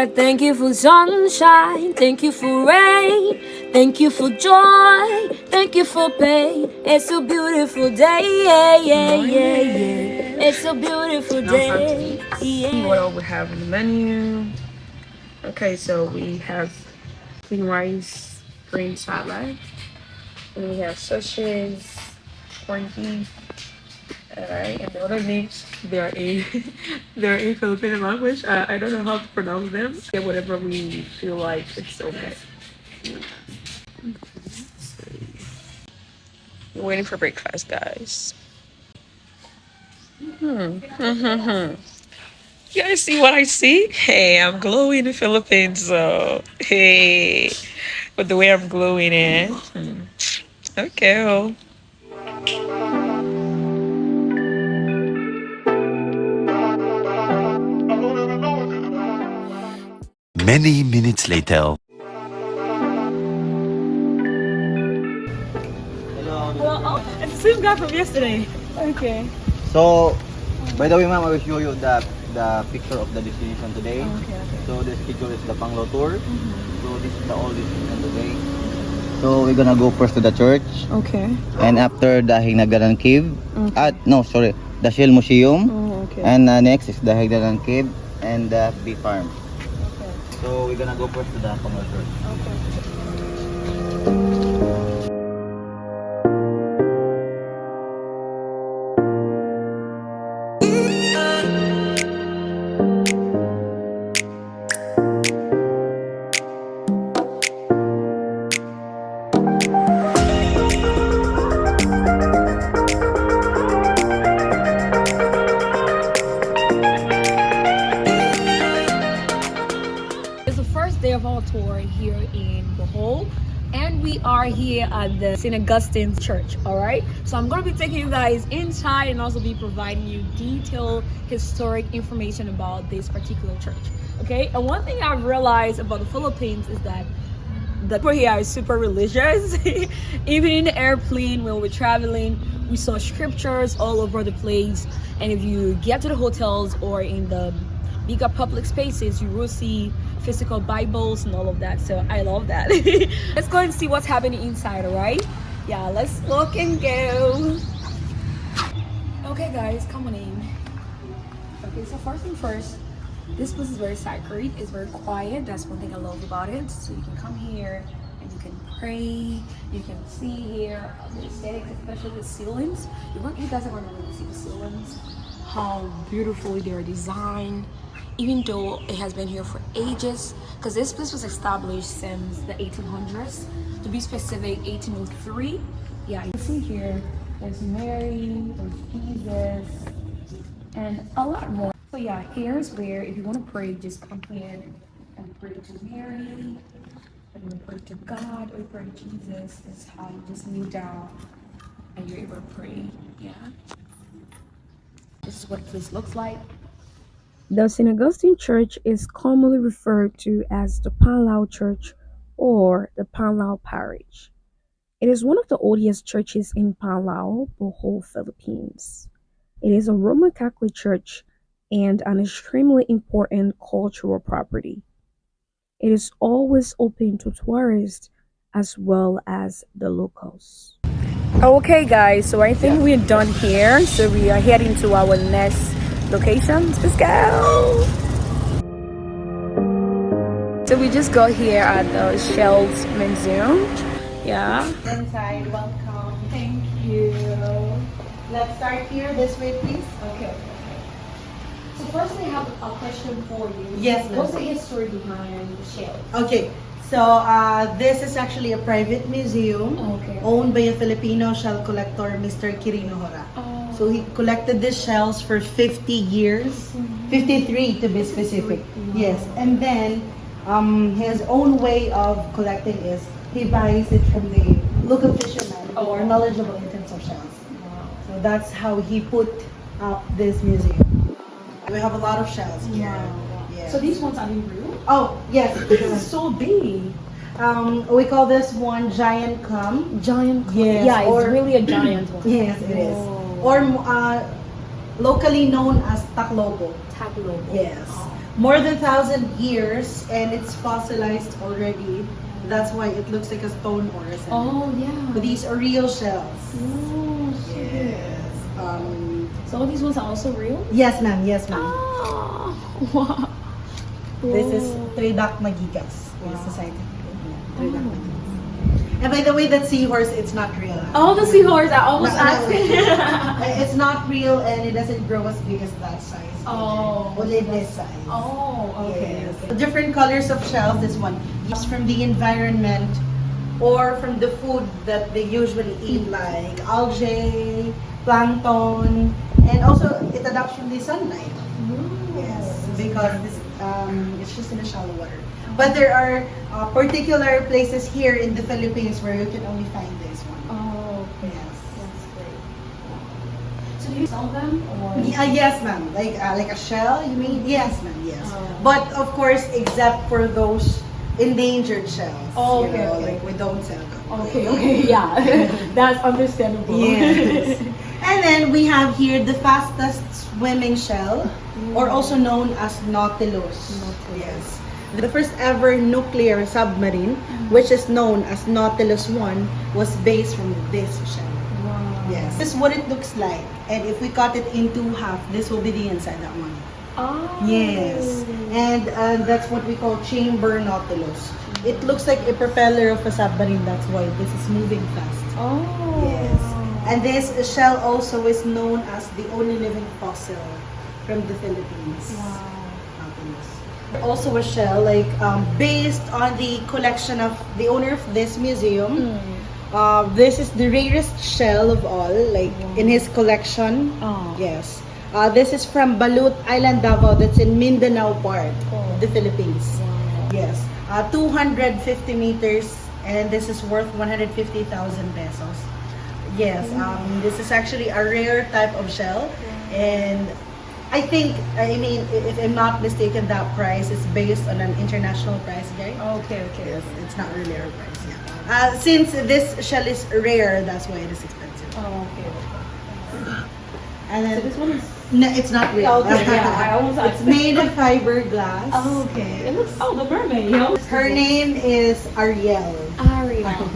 like thank you for sunshine, thank you for rain, thank you for joy, thank you for pain. It's a beautiful day, yeah, yeah, yeah, yeah. It's a beautiful day. Yeah. What all we have in the menu? Okay, so we have clean rice, green salad, and we have sausages, corned beef. Alright, and the other names they are in they're in Filipino language. I don't know how to pronounce them. Yeah, whatever we feel like it's okay. We're waiting for breakfast, guys. You guys see what I see? Hey, I'm glowing in the Philippines, so hey, with the way I'm glowing in. Okay. Well. Many minutes later. Well, oh, it's the same guy from yesterday. Okay. So, by the way, ma'am, I will show you the picture of the destination today. Okay. So, the schedule is the Panglo tour. So, this is the all destination today. So, we're gonna go first to the church. Okay. And after the Hinagaran Cave. No, sorry. The Shell Museum. Oh, okay. And next is the Hinagaran Cave and the bee farm. Okay. So, we're gonna go first to the Panglo church. Okay. It's the first day of our tour here in Bohol, and we are here at the St. Augustine's Church. All right, so I'm going to be taking you guys inside and also be providing you detailed historic information about this particular church. Okay, and one thing I've realized about the Philippines is that the people here are super religious. Even in the airplane when we're traveling, we saw scriptures all over the place, and if you get to the hotels or in the bigger public spaces, you will see physical Bibles and all of that. So I love that. Let's go and see what's happening inside. All right, yeah, let's look and go. Okay guys, come on in. Okay, so first thing first, this place is very sacred. It's very quiet. That's one thing I love about it. So you can come here and you can pray. You can see here the aesthetics, especially the ceilings. You guys are going to really see the ceilings, how beautifully they are designed, even though it has been here for ages, because this place was established since the 1800s, to be specific 1803. Yeah, you can see here there's Mary, there's Jesus, and a lot more. So yeah, here's where if you want to pray, just come here and pray to Mary, and you pray to God, or pray to Jesus. That's how you just kneel down and you're able to pray. Yeah, this is what this looks like. The St. Augustine Church is commonly referred to as the Panlao Church or the Panlao Parish. It is one of the oldest churches in Panlao, Bohol, Philippines. It is a Roman Catholic church and an extremely important cultural property. It is always open to tourists as well as the locals. Okay guys, so I think we're done here. So we are heading to our next locations. Let's go. So we just got here at the Shells Museum. Yeah. Inside, welcome. Thank you. Let's start here this way, please. Okay. So first I have a question for you. Yes, What's the ma'am. history behind the Shells? Okay, so this is actually a private museum Okay. owned by a Filipino shell collector, Mr. Quirino Hora. Oh. So he collected these shells for 50 years, 53 to be specific. Yes, and then his own way of collecting is he buys it from the local fishermen who are knowledgeable in terms of shells. So that's how he put up this museum. We have a lot of shells here. Yeah. So these ones are in real? Oh, yes. This is so big. We call this one giant clam. Giant. Yes, Yeah, it's or- really a giant one. Yes, it is. Oh. Or locally known as taklobo. Taglobo. Yes. Oh. more than 1,000 years, and it's fossilized already. That's why it looks like a stone or a cement. Oh yeah. But these are real shells. Oh, shit. Yes. So all these ones are also real? Yes, ma'am. Yes, ma'am. Oh, wow. This is Whoa. Tridac magigas. Wow. Yes, the scientific name. Oh. Tridac magigas. And by the way, that seahorse, it's not real. Oh, the seahorse. I almost No, no, asked it. It's not real, and it doesn't grow as big as that size. Oh. Only this size. Oh, okay. Yes. Okay. Different colors of shells. This one, just from the environment or from the food that they usually eat, like algae, plankton, and also it adapts from the sunlight. Yes, because this, it's just in the shallow water. But there are particular places here in the Philippines where you can only find this one. Oh, okay. Yes. That's great. So do you sell them or? Yes, ma'am. Like a shell, you mean? Yes, ma'am. Yes. Oh. But of course, except for those endangered shells. Oh, you okay, know, okay. like we don't sell them. Okay, okay, yeah. That's understandable. Yes. And then we have here the fastest swimming shell, or also known as Nautilus. Yes. The first ever nuclear submarine, which is known as Nautilus 1, was based from this shell. Wow. Yes. This is what it looks like. And if we cut it into half, this will be the inside, that one. Oh. Yes. And that's what we call chamber Nautilus. It looks like a propeller of a submarine. That's why this is moving fast. Oh. Yes. And this shell also is known as the only living fossil from the Philippines. Wow. Nautilus. Also a shell, like based on the collection of the owner of this museum. This is the rarest shell of all, like in his collection. Oh. Yes. This is from Balut Island, Davao. That's in Mindanao part of the Philippines. Wow. Yes. 250 meters, and this is worth 150,000 pesos. Yes. This is actually a rare type of shell, and I think, I mean, if I'm not mistaken, that price is based on an international price, right? Okay, okay. Yes, it's not really our price. Yeah. Since this shell is rare, that's why it is expensive. Oh, okay. And then So this one is. no, it's not real. Okay, yeah, I almost It's asked. made of fiberglass. Oh, okay. It looks. Oh, the mermaid. Yo. Her name is Ariel. Ariel.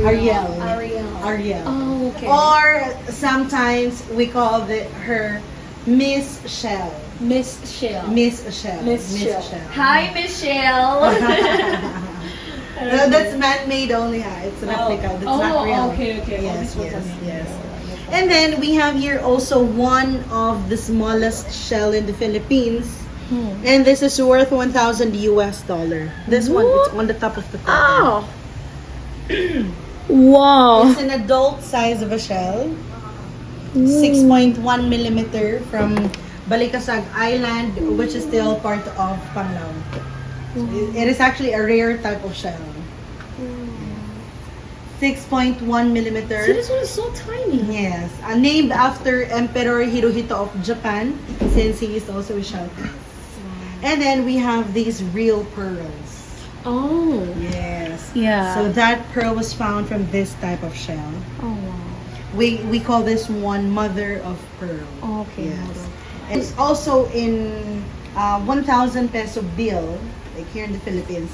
Ariel. Ariel. Ariel. Oh, okay. Or sometimes we call her Miss Shell. Miss Shell. Miss Shell. Miss Shell. Shell. Hi, Michelle. No, that's man-made only. It's an replica. That's not real. Okay, okay. Yes, Oh, this yes, one's yes. And then we have here also one of the smallest shell in the Philippines. And this is worth $1,000. This one, it's on the top of the cup. Wow. It's an adult size of a shell. 6.1 millimeter from Balikasag Island, which is still part of Panglao. So it is actually a rare type of shell. 6.1 millimeter. So this one is so tiny. Yes, named after Emperor Hirohito of Japan, since he is also a shell. And then we have these real pearls. Oh. Yes. Yeah. So that pearl was found from this type of shell. Oh wow. We call this one mother of pearl. Okay. Yes. It's also in 1,000 peso bill, like here in the Philippines.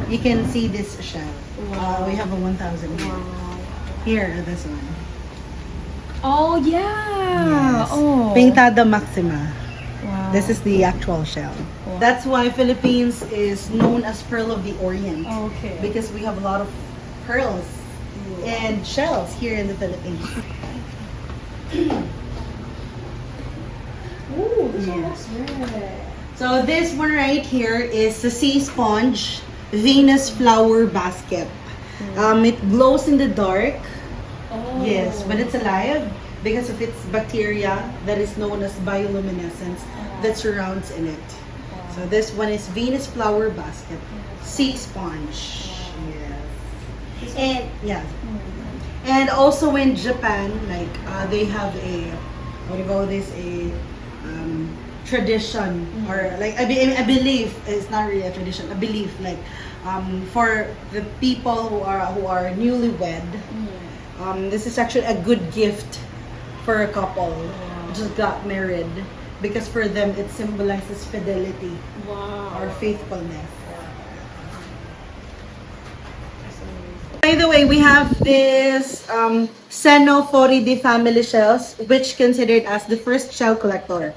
You can see this shell. Wow. We have a 1,000 here. Wow. Here, this one. Oh yeah. Yes. Oh. Pintada Maxima. Wow. This is the actual shell. Wow. That's why Philippines is known as Pearl of the Orient. Okay. Because we have a lot of pearls and shells here in the Philippines. Ooh, this one Yeah. looks red. So this one right here is the sea sponge Venus flower basket. It glows in the dark. Oh. Yes, but it's alive because of its bacteria that is known as bioluminescence that surrounds in it. So this one is Venus flower basket, sea sponge. Yes. And yeah. And also in Japan, like they have a what do you call this, a tradition, or like I believe it's not really a tradition, a belief, like for the people who are newlywed, this is actually a good gift for a couple who just got married, because for them it symbolizes fidelity Wow. or faithfulness. By the way, we have this Seno 40D family shells, which considered as the first shell collector.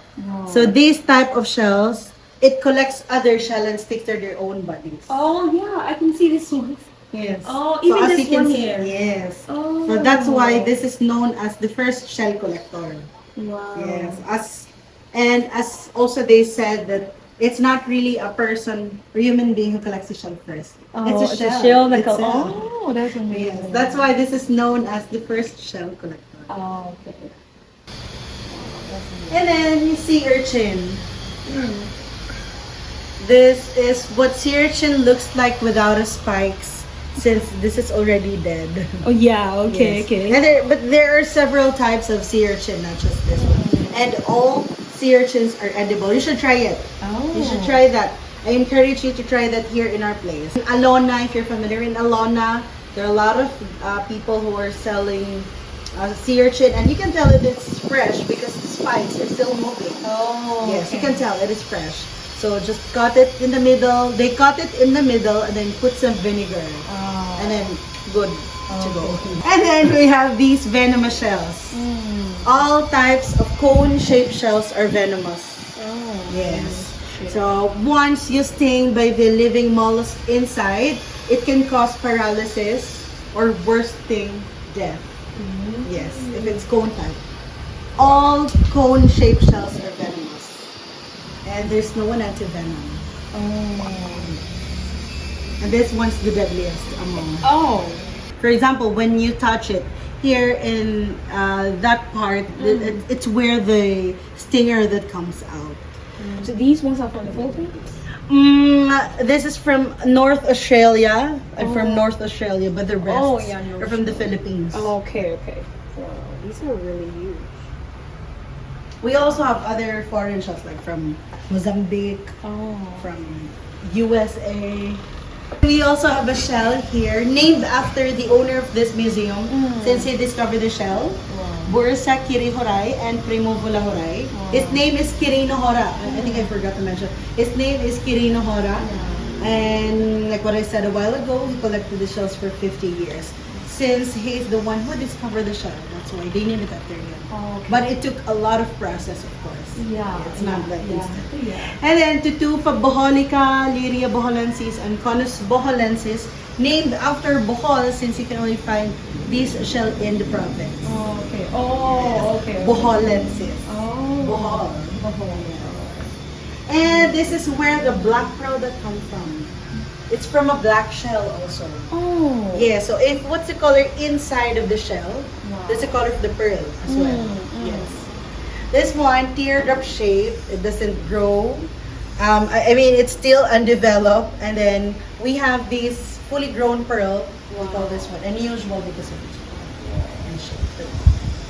So these type of shells, it collects other shell and sticks to their own bodies. Oh yeah, I can see this one. Yes. Oh, So even as this you can one see, here. yes. Oh. So that's why this is known as the first shell collector. Wow. Yes. As also they said that it's not really a person or human being who collects the shell first. Oh, it's a shell. that itself. oh, that's amazing. Yes. That's why this is known as the first shell collector. Oh, okay. And then sea urchin. This is what sea urchin looks like without a spikes, since this is already dead. Oh yeah, okay, Yes. okay. And there are several types of sea urchin, not just this one. And all sea urchins are edible. You should try it. Oh. You should try that. I encourage you to try that here in our place. In Alona, if you're familiar in Alona, there are a lot of people who are selling sea urchin, and you can tell that it's fresh because the spikes are still moving. Oh. Yes, you can tell it is fresh. So just cut it in the middle. They cut it in the middle and then put some vinegar. Oh. And then good to go. And then we have these venomous shells. All types of cone-shaped shells are venomous. Oh. Yes. So once you sting by the living mollusk inside, it can cause paralysis or worst thing, death. Yes, if it's cone type. All cone-shaped shells are venomous. And there's no one anti-venom. And this one's the deadliest among. Oh. For example, when you touch it, here in that part, it's where the stinger that comes out. So these ones are from the Philippines? This is from North Australia. I'm from North Australia, but the rest North are from the Philippines. Oh, okay, okay. Wow, these are really huge. We also have other foreign shells like from Mozambique, from USA. We also have a shell here named after the owner of this museum since he discovered the shell. Bursa Kirihorai and Primuvula Horai. His name is Kirino Hora. I think I forgot to mention. His name is Kirino Hora. And like what I said a while ago, he collected the shells for 50 years. Since he's the one who discovered the shell, that's why they named it after him. But it took a lot of process, of course. It's not like instant. And then Tutufa boholica, Liria boholensis, and Conus boholensis, named after Bohol, since you can only find this shell in the province. Boholensis. Bohol. And this is where the black pearl that comes from. It's from a black shell also. Yeah, so if what's the color inside of the shell, that's the color of the pearl as well. Yes. This one, teardrop shape, it doesn't grow. I mean, it's still undeveloped. And then we have this fully grown pearl. We call this one unusual because of its form and shape. But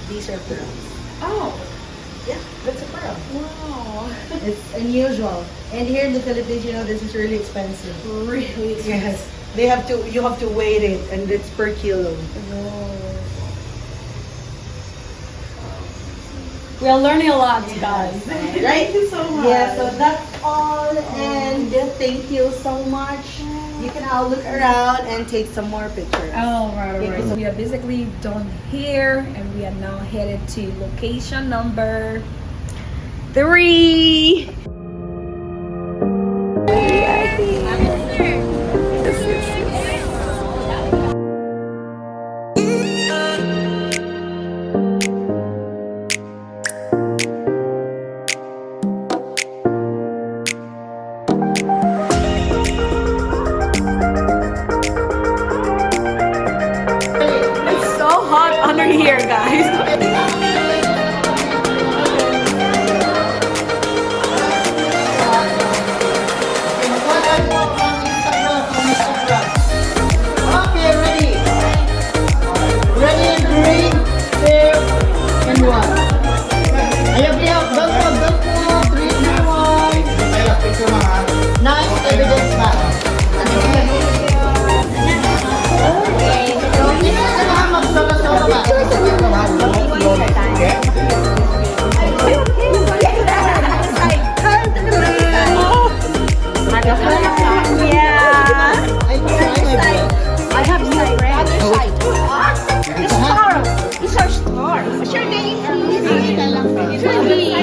these are pearls. Yeah, that's a pearl. Wow. It's unusual. And here in the Philippines, you know, this is really expensive. Really? Yes. You have to weight it, and it's per kilo. We are learning a lot, guys. Right? Thank you so much. Yeah, so that's all. And thank you so much. You can all look around and take some more pictures. Alright. So we are basically done here, and we are now headed to location number 3. It's so hot under here, guys. What's your name, please?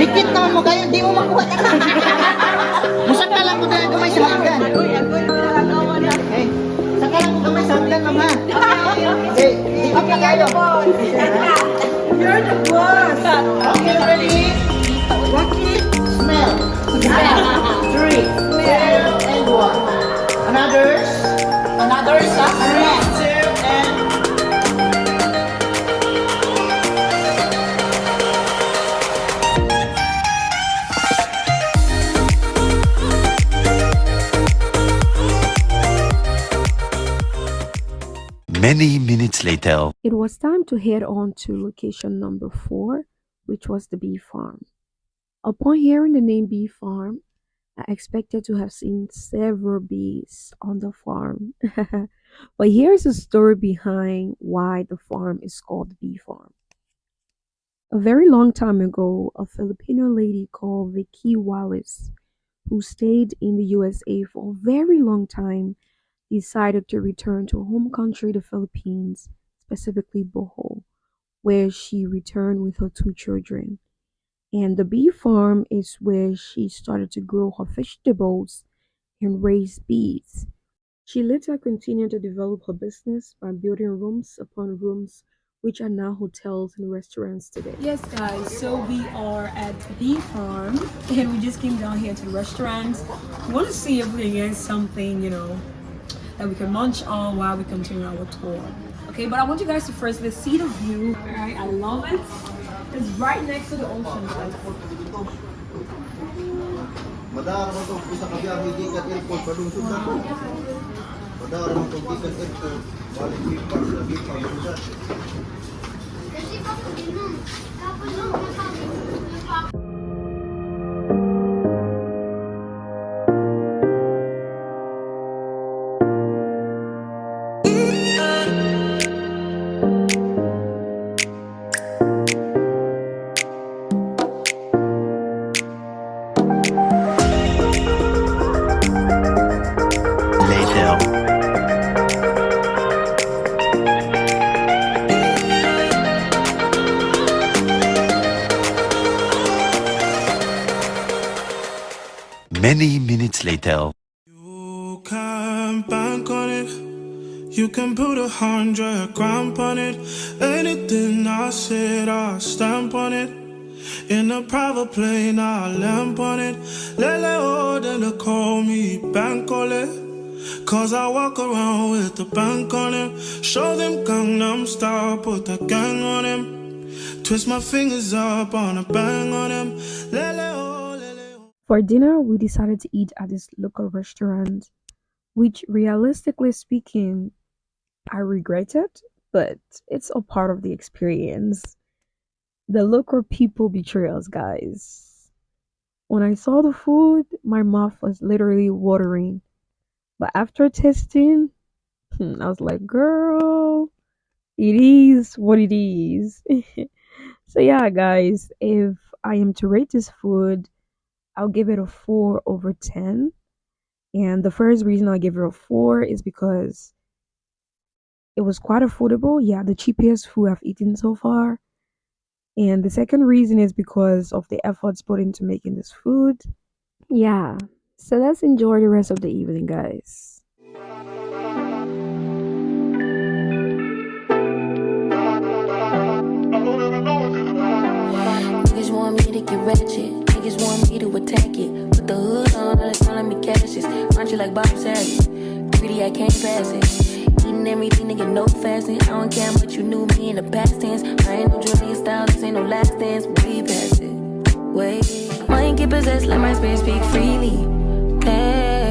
Dikit naman mo kayo, di mo makuha na ka. Musak ka lang mo na gamay sa hagdan. Okay. Saka lang mo gamay sa hagdan, ma'am ha. Okay, ikot na kayo. You're the boss. Okay, ready? Rocky, smell. Three, two, and one. Another's, three, two, and Many minutes later. It was time to head on to location number 4, which was the bee farm. Upon hearing the name bee farm, I expected to have seen several bees on the farm. But here's the story behind why the farm is called the bee farm. A very long time ago, a Filipino lady called Vicky Wallace, who stayed in the USA for a very long time, decided to return to her home country, the Philippines, specifically Bohol, where she returned with her 2 children. And the bee farm is where she started to grow her vegetables and raise bees. She later continued to develop her business by building rooms upon rooms, which are now hotels and restaurants today. Yes, guys, so we are at Bee Farm and we just came down here to the restaurant. We want to see if we can get something, that we can munch on while we continue our tour. Okay, but I want you guys to first let's see the view. Alright, I love it. It's right next to the ocean, guys. Madara mo itong isa kabiyahe gikan airport padungsod na to. Madara mo itong gikan airport balik pipa sa pipa padungsod. Later. Many minutes later. You can bank on it. You can put 100 grand on it. Anything I said, I'll stamp on it. In a private plane, I'll lamp on it. Lele oh, then they call me Bankole. Cause I walk around with the bank on him. Show them Gangnam Style, put the gang on him. Twist my fingers up on a bang on him. Lele oh, lele oh. For dinner, we decided to eat at this local restaurant, which realistically speaking, I regretted, but it's a part of the experience. The local people betray us, guys. When I saw the food, my mouth was literally watering. But after tasting, I was like, girl, it is what it is. So yeah, guys, if I am to rate this food, I'll give it a 4 over 10. And the first reason I give it a 4 is because it was quite affordable. Yeah, the cheapest food I've eaten so far. And the second reason is because of the efforts put into making this food. Yeah, so let's enjoy the rest of the evening, guys. Niggas want me to get ratchet. Niggas want me to attack it. Put the hood on, all they calling me Cassius. Aren't you like Bob Saget? Greedy, I can't pass it. Eating everything, nigga, no fasting. I don't care how much you knew me in the past tense. I ain't no Julia Styles, this ain't no last dance. We pass it. Wait, mind get possessed, let my spirit speak freely. Hey.